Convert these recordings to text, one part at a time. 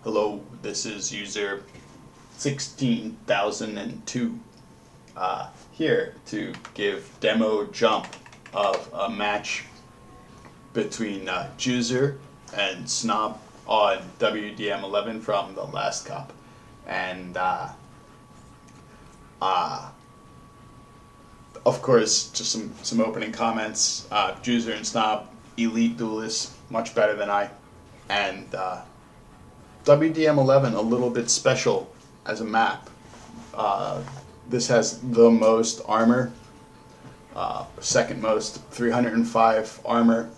Hello, this is user 16,002 here to give demo jump of a match between Juicer and Snob on WDM 11 from the last cup. And of course, just some opening comments. Juicer and Snob, elite duelists, much better than I. And WDM 11, a little bit special as a map. This has the most armor, second most, 305 armor,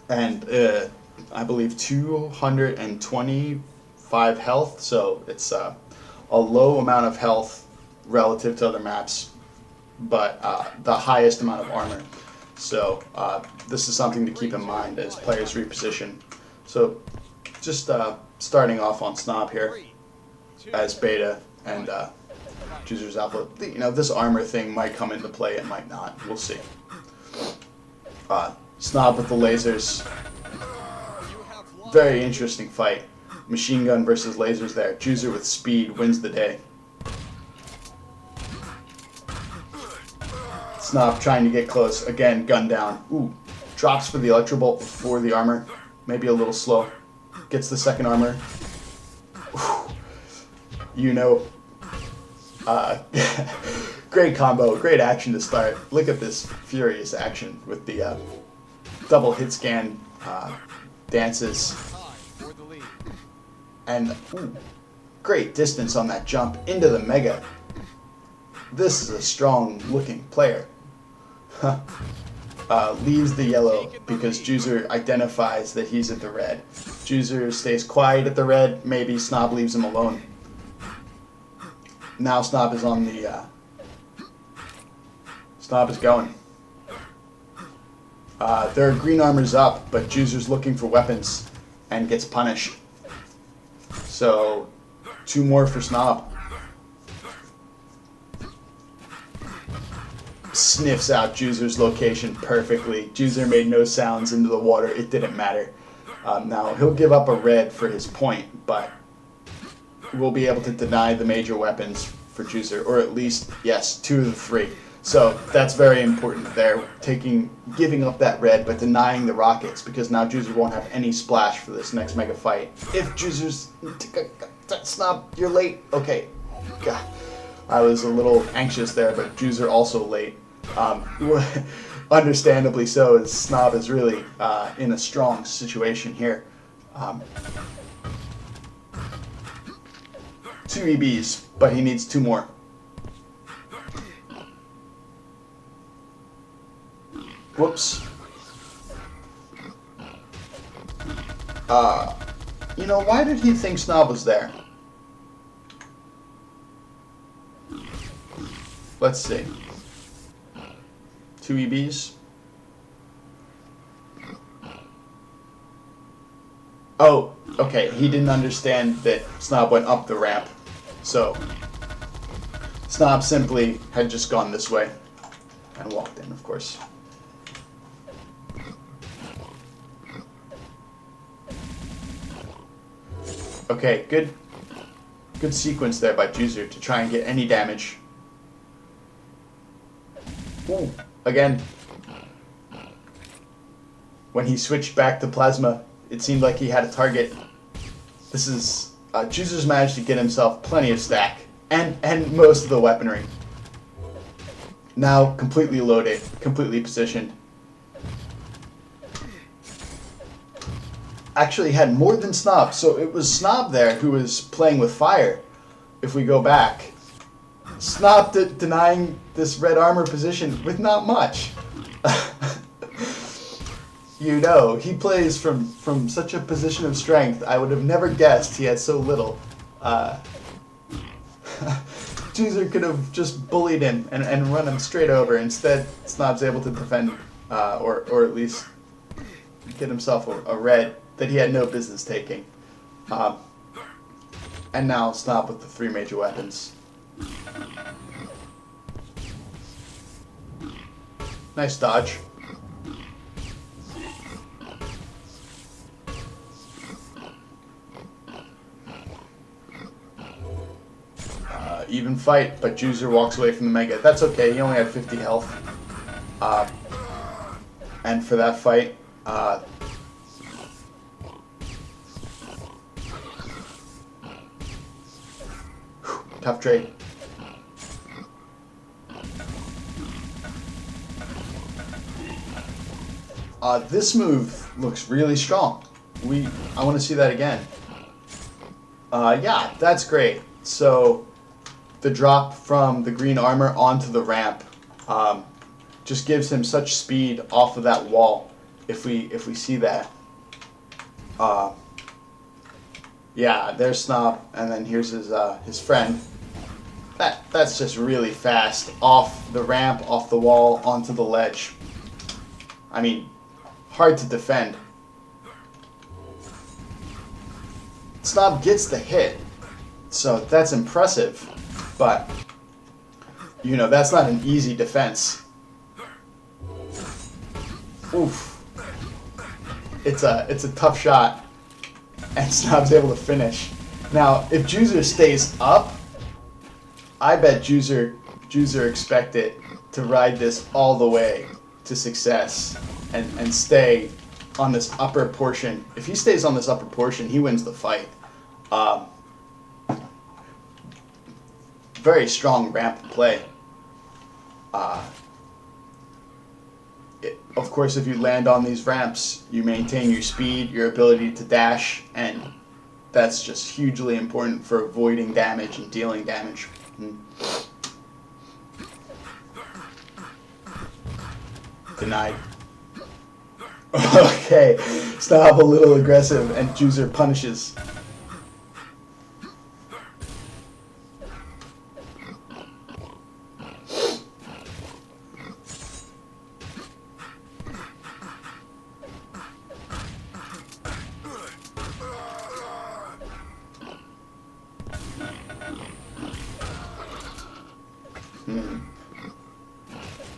and I believe 225 health, so it's a low amount of health relative to other maps, but the highest amount of armor. So this is something to keep in mind as players reposition. So just starting off on Snob here as beta and Juicer's alpha. You know, this armor thing might come into play, it might not. We'll see. Snob with the lasers. Very interesting fight. Machine gun versus lasers there. Juicer with speed wins the day. Snob trying to get close. Again, gun down. Ooh. Drops for the electro bolt before the armor. Maybe a little slow. Gets the second armor. You know. Great combo. Great action to start. Look at this furious action with the double hit scan dances. And ooh, great distance on that jump into the mega. This is a strong looking player. Leaves the yellow because Juicer identifies that he's at the red. Juicer stays quiet at the red. Maybe Snob leaves him alone. Now Snob is on the... Snob is going. Their green armor's up, but Juicer's looking for weapons and gets punished. So, 2 more for Snob. Sniffs out Juicer's location perfectly. Juicer made no sounds into the water. It didn't matter. Now, he'll give up a red for his point, but we'll be able to deny the major weapons for Juicer, or at least, yes, 2 of the 3. So that's very important there, giving up that red, but denying the rockets, because now Juicer won't have any splash for this next mega fight. If Juicer's... Snob, you're late. Okay. God. I was a little anxious there, but Juicer also late. Understandably so, as Snob is really in a strong situation here. 2 EBs, but he needs 2 more. Whoops. You know, why did he think Snob was there? Let's see. 2 EBs. Oh, okay. He didn't understand that Snob went up the ramp. So, Snob simply had just gone this way and walked in, of course. Okay, good sequence there by Juicer to try and get any damage. Ooh, again. When he switched back to plasma, it seemed like he had a target. This is... Juicer's managed to get himself plenty of stack, and most of the weaponry. Now completely loaded, completely positioned. Actually had more than Snob, so it was Snob there who was playing with fire, if we go back. Snob denying this red armor position with not much. You know, he plays from such a position of strength. I would have never guessed he had so little. Juicer could have just bullied him and run him straight over. Instead, Snob's able to defend, or at least get himself a red that he had no business taking. And now Snob with the 3 major weapons. Nice dodge. Even fight, but Juicer walks away from the Mega. That's okay, he only had 50 health. And for that fight, tough trade. This move looks really strong. I want to see that again. Yeah, that's great. So the drop from the green armor onto the ramp just gives him such speed off of that wall. If we see that, yeah, there's Snob, and then here's his friend. That's just really fast off the ramp, off the wall, onto the ledge. I mean, hard to defend. Snob gets the hit, so that's impressive, but you know, that's not an easy defense. Oof. It's a tough shot, and Snob's able to finish. Now, if Juicer stays up, I bet Juicer expected to ride this all the way to success and stay on this upper portion. If he stays on this upper portion, he wins the fight. Very strong ramp play. Of course, if you land on these ramps, you maintain your speed, your ability to dash, and that's just hugely important for avoiding damage and dealing damage. Denied. Okay, Snob a little aggressive, and Juicer punishes.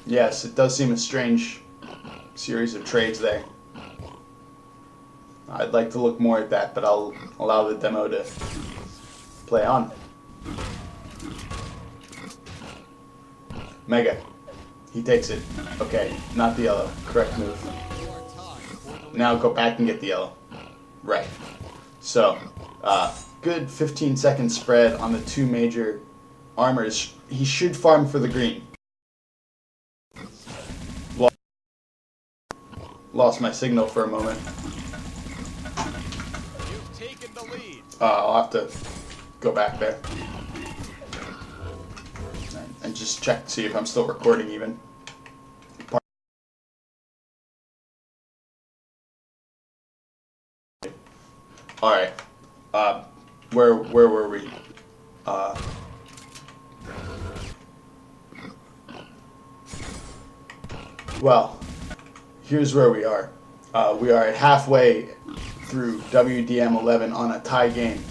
Yes, it does seem a strange series of trades there. I'd like to look more at that, but I'll allow the demo to play on. Mega. He takes it. Okay, not the yellow. Correct move. Now go back and get the yellow. Right. So, good 15-second spread on the two major armors. He should farm for the green. Lost my signal for a moment. You've taken the lead. I'll have to go back there and just check to see if I'm still recording even. All right. Where were we? Well, here's where we are. We are at halfway through WDM 11 on a tie game.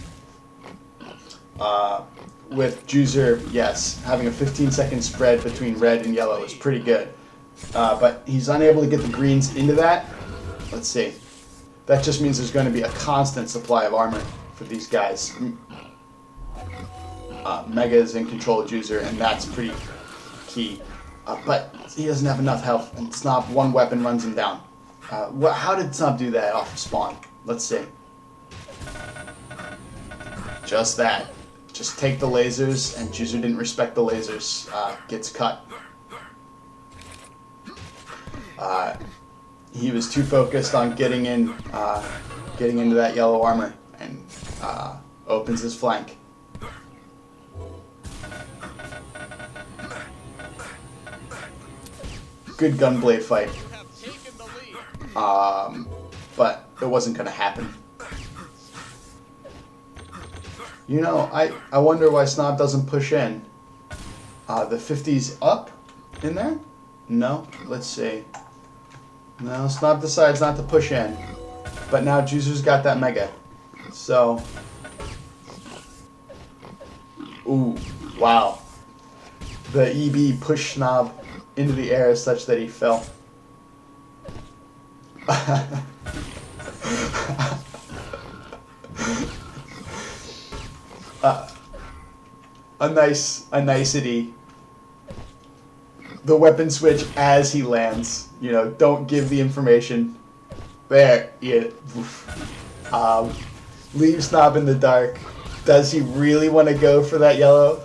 With Juicer, yes, having a 15-second spread between red and yellow is pretty good. But he's unable to get the greens into that. Let's see. That just means there's going to be a constant supply of armor for these guys. Mega is in control of Juicer, and that's pretty key. But he doesn't have enough health, and Snob, one weapon runs him down. How did Snob do that off of spawn? Let's see. Just that. Just take the lasers, and Juicer didn't respect the lasers. Gets cut. He was too focused on getting into that yellow armor, and opens his flank. Good gunblade fight. But it wasn't going to happen. You know, I wonder why Snob doesn't push in. The 50's up in there? No? Let's see. No, Snob decides not to push in. But now Juicer's got that Mega. So... Ooh, wow. The EB pushed Snob into the air such that he fell. a nicety. The weapon switch as he lands. You know, don't give the information. There, yeah. Leave Snob in the dark. Does he really want to go for that yellow?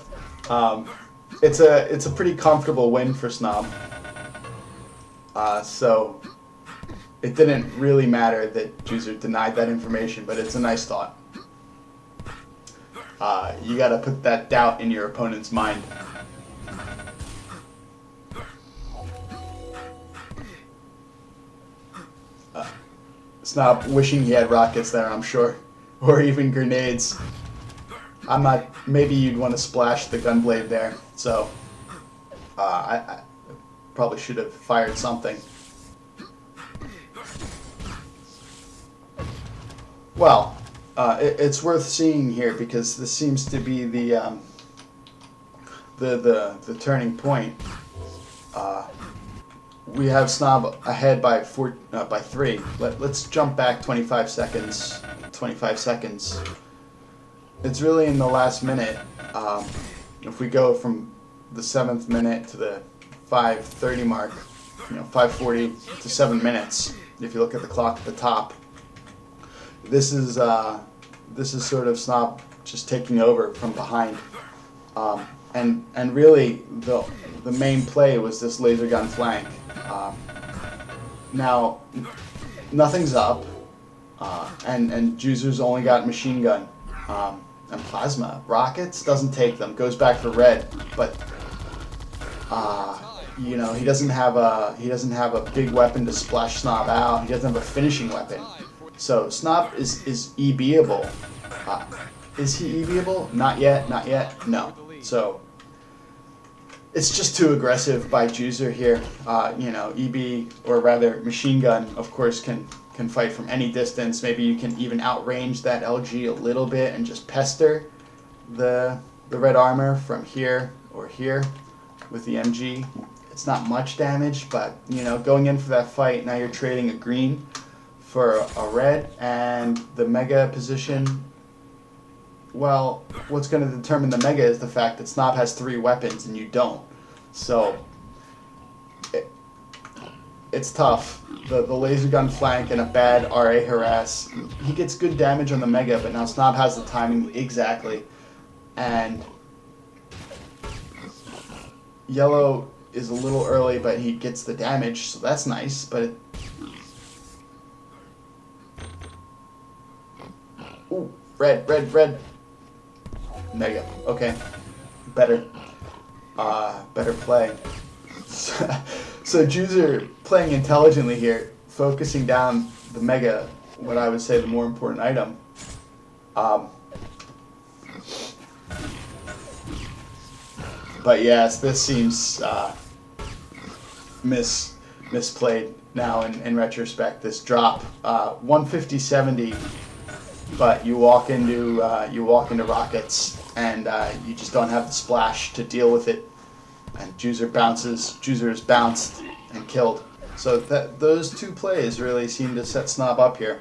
It's a pretty comfortable win for Snob. So it didn't really matter that Juicer denied that information, but it's a nice thought. You got to put that doubt in your opponent's mind. Snob wishing he had rockets there, I'm sure. Or even grenades. I'm not... Maybe you'd want to splash the gunblade there. So, I probably should have fired something. Well, it's worth seeing here because this seems to be the turning point. We have Snob ahead by 3. Let's jump back 25 seconds. 25 seconds. It's really in the last minute. If we go from the 7th minute to the 5:30 mark, 5:40 to 7 minutes. If you look at the clock at the top, this is sort of Snob just taking over from behind. And really the main play was this laser gun flank. Now nothing's up, and Juicer's only got machine gun and plasma. Rockets doesn't take them. Goes back for red, but he doesn't have a big weapon to splash Snob out. He doesn't have a finishing weapon. So Snob is EB-able. Is he EB-able? Not yet. Not yet. No. So it's just too aggressive by Juicer here. EB, or rather machine gun, of course, can fight from any distance. Maybe you can even outrange that LG a little bit and just pester the red armor from here or here with the MG. It's not much damage, but going in for that fight, now you're trading a green for a red, and the mega position. Well, what's going to determine the mega is the fact that Snob has 3 weapons and you don't. So it's tough. The laser gun flank and a bad RA harass. He gets good damage on the mega, but now Snob has the timing exactly. And yellow is a little early, but he gets the damage, so that's nice. But ooh, red. Mega. Okay. Better play. So Juicer playing intelligently here, focusing down the mega, what I would say the more important item. But yes, this seems misplayed now in retrospect. This drop, 150-70. But you walk into rockets, and you just don't have the splash to deal with it. And Juicer bounces. Juicer is bounced and killed. So those 2 plays really seem to set Snob up here,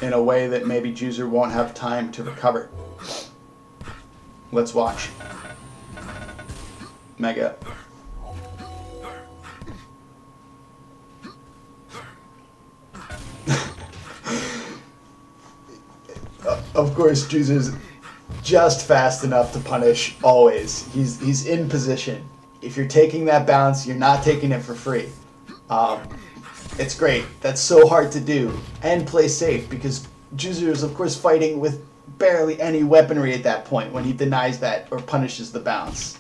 in a way that maybe Juicer won't have time to recover. Let's watch. Mega. Of course, Juicer's just fast enough to punish always. He's in position. If you're taking that bounce, you're not taking it for free. It's great. That's so hard to do and play safe because Juicer is of course fighting with barely any weaponry at that point when he denies that or punishes the bounce.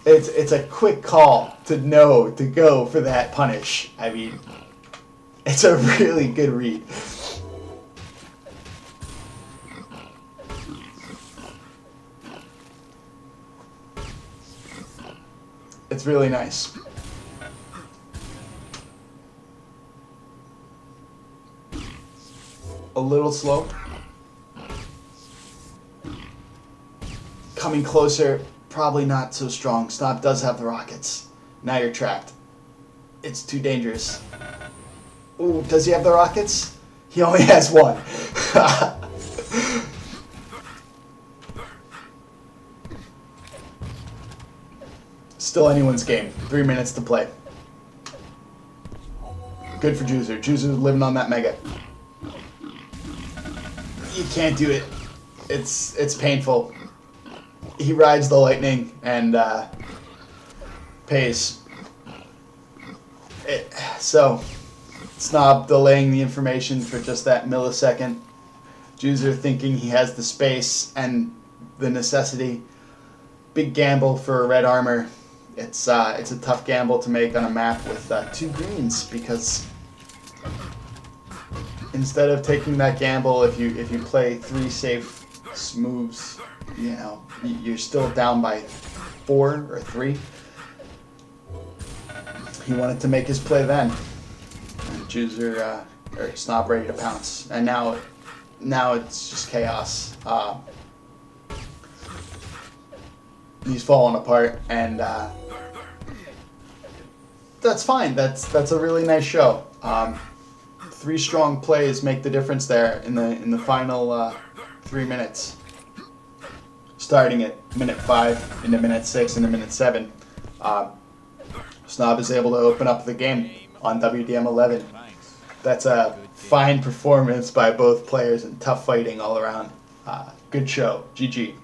It's a quick call to know to go for that punish. I mean, it's a really good read. It's really nice. A little slow. Coming closer, probably not so strong. Snob does have the rockets. Now you're trapped. It's too dangerous. Ooh, does he have the rockets? He only has one. Still anyone's game. 3 minutes to play. Good for Juicer. Juicer's living on that mega. You can't do it. It's painful. He rides the lightning and pays. So, Snob delaying the information for just that millisecond. Juicer thinking he has the space and the necessity. Big gamble for a red armor. It's a tough gamble to make on a map with 2 greens, because instead of taking that gamble, if you play 3 safe moves, you know, you're still down by 4 or 3. He wanted to make his play then. And Juicer or Snob ready to pounce, and now it's just chaos. He's falling apart, and that's fine. That's a really nice show. 3 strong plays make the difference there in the final 3 minutes. Starting at minute 5 into minute 6 into minute 7, Snob is able to open up the game on WDM 11. That's a fine performance by both players and tough fighting all around. Good show. GG.